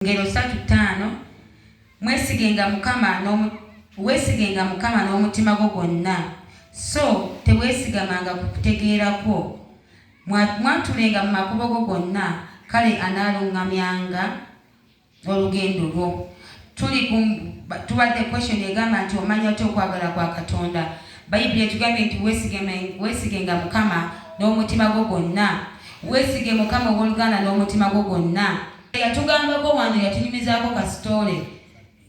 Ngero 3:5 mwesigenga Mukama n'omutima gwo gwonna, so teweesigamanga ku kutegeera kwo. Mwatulenga mu makubo go gonna, kale anaalungamyanga olugendo lwo. Tubadde question egamba nti omanya otya okwagala kwa Katonda. Bayibuli etugambye nti weesigenga Mukama n'omutima gwo gwonna. Weesige Mukama ow'oluganda n'omutima gwo gwonna. Yatugambako wano yatunyumizaako kasitole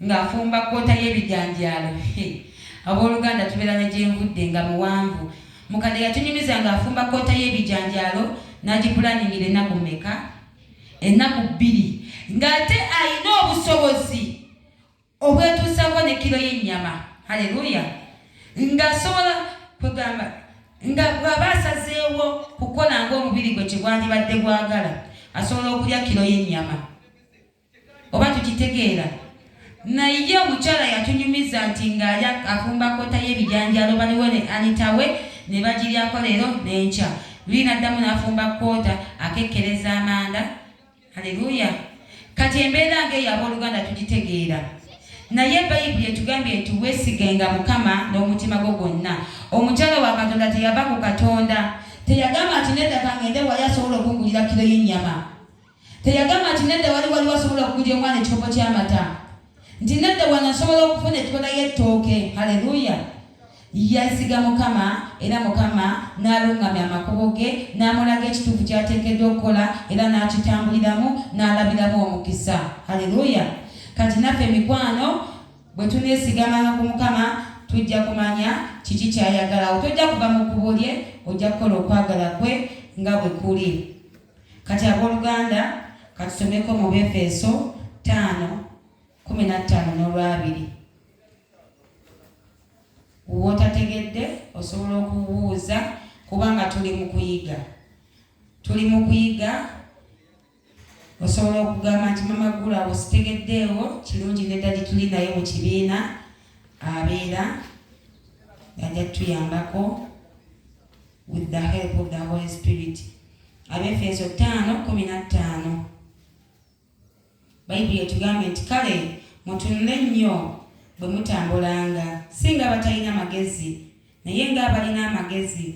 ng'afumba kkoota y'ebijanjaalo. Abooluganda tubeera ne gyenvudde nga muwanvu. Mukadde yatunyumiza ng'afumba kkoota y'ebijanjaalo n'agipulaningira ennaku mmeka? Ennaku 2. Ng'ate ayina obusobozi obwetuusako ne kilo y'ennyama. Haleluya! Ng'asobola kwegamba nga bw'aba asazeewo kukola ng'omubiri gwe kyegwandibadde gwagala, asobola okulya kilo y'ennyama. Oba tukitegeera? Naye omukyala yatunyumiza nti ng'alya afumba kkoota y'ebijanjaalo, baliwo ne anitawe ne bagiryako leero n'enkya. Luli n'addamu n'afumba kkoota akekkereza amanda. Haleluya! Kati embeera ng'eyo abooluganda tugitegeera. Naye Bayibuli etugambye nti weesigenga Mukama n'omutima gwo gwonna. Omukyala wa Katonda teyava ku Katonda. Teyagamba nti nedda kangende wali asobola okungulira kilo y'ennyama. Teyagamba nti nedda wali asobola okugulira omwana ekikopo ky'amata. Nti nedda wano asobola okufuna ekikola y'ettooke. Haleluya! Yasiga Mukama, era Mukama n'alungamya amakubo ge, n'amulaga ekituufu ky'ateekeddwa okukola, era n'akitambuliramu, n'alabiramu omukisa. Haleluya! Kati naffe mikwano bwe tuneesigamanga ku Mukama tujja kumanya kiki ky'ayagala. Tojja kuva mu kkubo lye, ojja kukola okwagala kwe nga bwe kuli. Kati abooluganda katusomeko mu Befeso 5:15-2. Wootategedde osobola okubuuza kubanga tuli mu kuyiga. Osobola okugamba nti mama Gula ositegeddeewo, kirungi neddali tuli naye mu kibiina abeera ajja tuyambako with the help of the Holy Spirit. Abefeso 5:15. Bayibuli etugambye nti kale mutunule nnyo bwe mutambulanga, si nga batalina magezi, naye ng'abalina amagezi,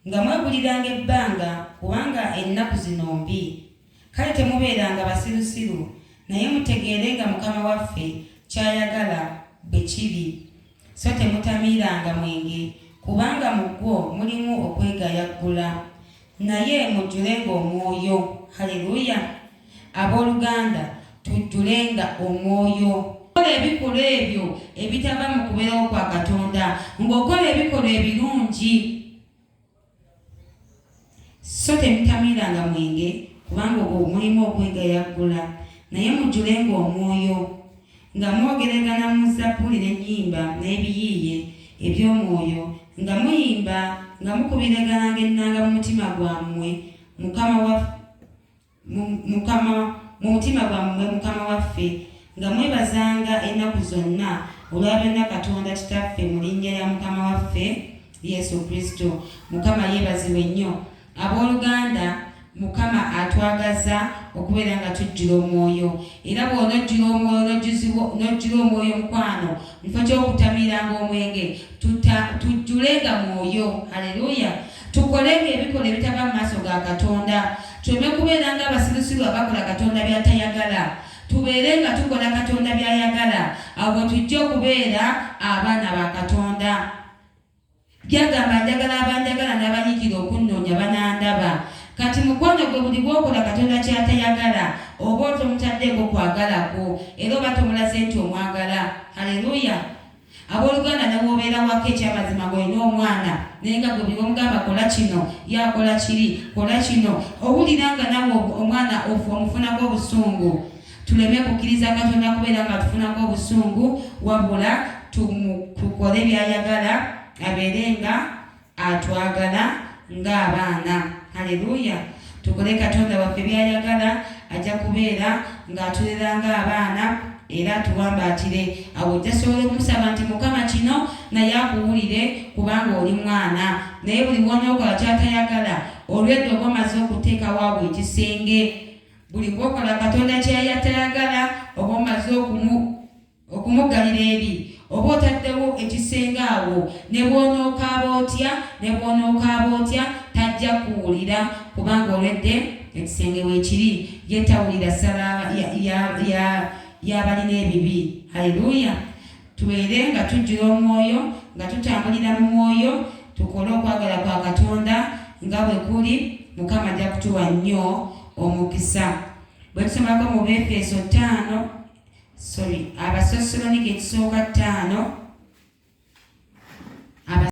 nga mweguliranga ebbanga, kubanga ennaku zino mbi. Kale temubeeranga basirusiru, naye mutegeerenga Mukama waffe ky'ayagala bwe kiri. So temutamiiranga mwenge, kubanga mu gwo mulimu okwegayaggula, naye mujjulenga omwoyo. Haleluya! Abooluganda tujjulenga omwoyo. Kola ebikolwa ebyo ebitava mu kubeerawo kwa Katonda, ng'okola ebikolwa ebirungi. So temutamiiranga mwenge, kubanga ogwo mulimu okwegayaggula, naye mujjulenga omwoyo, nga mwogeragana mu Zabbuli n'ennyimba n'ebiyiiye eby'omwoyo, nga muyimba nga mukubiragananga ennanga mu mutima gwammwe Mukama waffe, nga mwebazanga ennaku zonna olwa byonna Katonda Kitaffe mu linnya lya Mukama waffe Yesu Kristo. Mukama yeebazibwe nnyo. Abooluganda, Mukama atwagaza okubeera nga tujjula omwoyo, era bw'onojjula omwoyo n'ojjula omwoyo mukwano, mu kifo ky'okutamiiranga omwenge, tujjulenga mwoyo. Haleluya! Tukolenga ebikolwa ebitava mu maaso ga Katonda. Tuleme kubeera nga abasirusiru abakola Katonda by'atayagala. Tubeere nga tukola Katonda by'ayagala. Awo bwe tujja okubeera abaana ba Katonda. Byagamba njagala abanjagala n'abanyiikira okunnoonya banandaba. Kati mukwano gwe buli bw'okola Katonda ky'atayagala, oba otomutaddeeko kwagalako, era oba tomulaze nti omwagala. Haleluya! Abooluganda ne bw'obeera wako ekyamazima ng'olina omwana, naye nga gwe buli omugamba kola kino, yakola kiri, kola kino, owulira nga nawe omwana omufunako obusungu. Tuleme kukkiriza Katonda kubeera nga tufunako obusungu, wabula tukole by'ayagala, abeere nga atwagala ng'abaana. Haleluya! Tukole Katonda waffe by'ayagala, ajja kubeera ng'atulera ng'abaana, era tuwambaatire. Awo ojja sobola okumusaba nti Mukama kino naye akuwulire, kubanga oli mwana. Naye buli bw'onookola ky'atayagala, olw'edda oba omaze okuteekawo awo ekisenge. Buli bw'okola Katonda ky'ayatayagala, oyinza okumugalira eri oba otaddewo ekisenge awo ne bw'onookaaba otya tajja kuwulira kubanga olwedde ekisenge weekiri ye tawulira ssala y'abalina ebibi. Haleluya! Tubeere nga tujjula omwoyo nga tutambulira mu mwoyo tukole okwagala kwa Katonda nga bwe kuli. Mukama ajja kutuwa nnyo omukisa. Bwe tusomako mu Abasolonike ekisooka 5